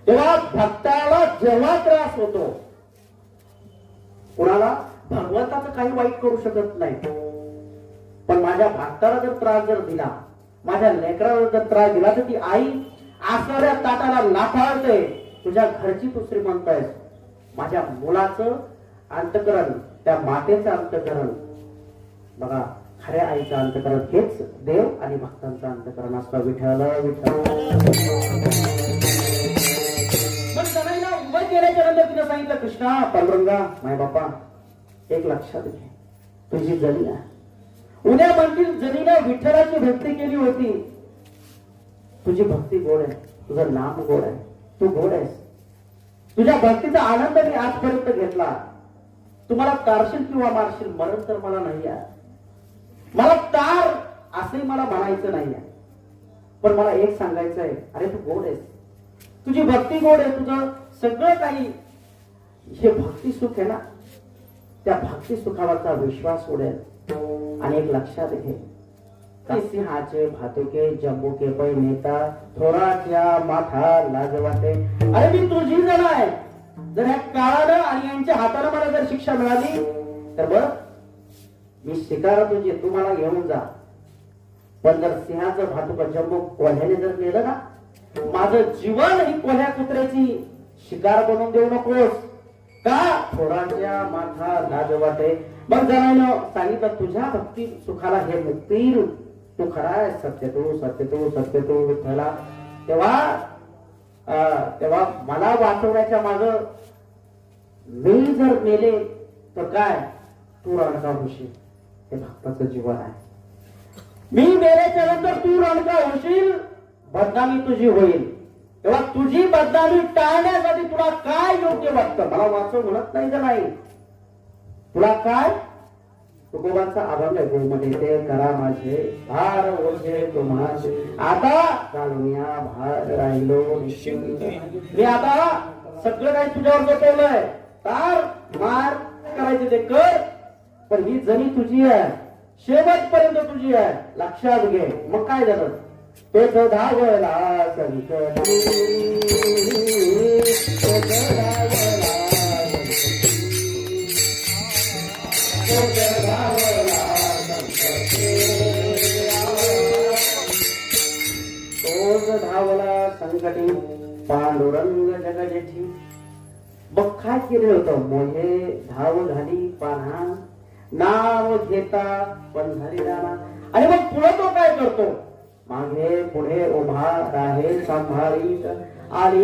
तेव्हा भक्ताला जेव्हा त्रास होतो, कुणाला भगवंताचं काही वाईट करू शकत नाही, पण माझ्या भक्ताला जर त्रास जर दिला, माझ्या लेकराला जर त्रास दिला, तर ती आई असणाऱ्या ताटाला लाथाळते. तुझ्या घरची तू श्रीमंत आहेस, माझ्या मुलाचं अंतकरण, त्या मातेचं अंतकरण, बघा खऱ्या आईचं अंतकरण हेच देव आणि भक्तांचं अंतकरण असतं. विठ्ठल विठ्ठल. पण जनाईला उभं केल्याच्या नंतर तिने सांगितलं, कृष्णा पांडुरंगा माय बापा, एक लक्षात घे, तुझी जनी आहे. उद्या म्हणतील जनीने विठ्ठलाची भक्ती केली होती, तुझी भक्ती गोड आहे, तुझं नाम गोड आहे, तू गोड आहेस, तुझ्या भक्तीचा आनंद मी आजपर्यंत घेतला. तुम्हाला तारशील किंवा मारशील, मरण तर मला नाही आहे, मला तार असंही मला म्हणायचं नाही आहे, पण मला एक सांगायचं आहे, अरे तू गोड आहेस, तुझी भक्ती गोड आहे, तुझं सगळं काही हे भक्ती सुख आहे ना, त्या भक्ती सुखावरचा विश्वास सोडेल. आणि एक लक्षात घे, सिंहाचे भातुके जम्बूके पै नेता थोराच्या माथा लाज वाटे. अरे मी तुझी जण आहे, जर ह्या काळानं आणि यांच्या हाताने मला जर शिक्षा मिळाली तर बरं, मी शिकार तुझी, तू मला घेऊन जा. पण जर सिंहाचं भातुक जम्बू कोल्ह्याने जर नेलं ना, माझं जीवन ही कोल्ह्या कुत्र्याची शिकार बनवून देऊ नकोस का? थोराच्या माथा लाज वाटे. मग जणांना सांगितलं, तुझ्या भक्ती सुखाला हे मुक्ती, तू खरा आहे, सत्य तू विठ्ठला. तेव्हा मला वाचवण्याच्या माग मी जर मेले तर काय, तू रणका होशील, हे भक्ताचं जीवन आहे. मी मेल्याच्या नंतर तू रणका होशील, बदनामी तुझी होईल. तेव्हा तुझी बदनामी टाळण्यासाठी तुला काय योग्य वाटतं? मला वाचव म्हणत नाही का नाही, तुला काय? तुकोबांचा अभंग आहे, गोमध्ये ते करा माझे भार ओझे तुम्हाचे, आता चालूया भार राहिलो निश्चिंत. मी आता सगळं काही तुझ्यावर बसवलंय, तार मार करायचे ते कर, पण ही जणी तुझी आहे, शेवटपर्यंत तुझी आहे, लक्षात घे. मग काय झालं? तेच धावला संकटी, धावला संकटी पांडुरंग जगजेठी. मग काय केलं होतं? मोहे धाव झाली पान्हा, नाव घेता पण झाली राणा. आणि मग पुढे तो काय करतो? मागे पुढे उभा राहे सांभाळीत आली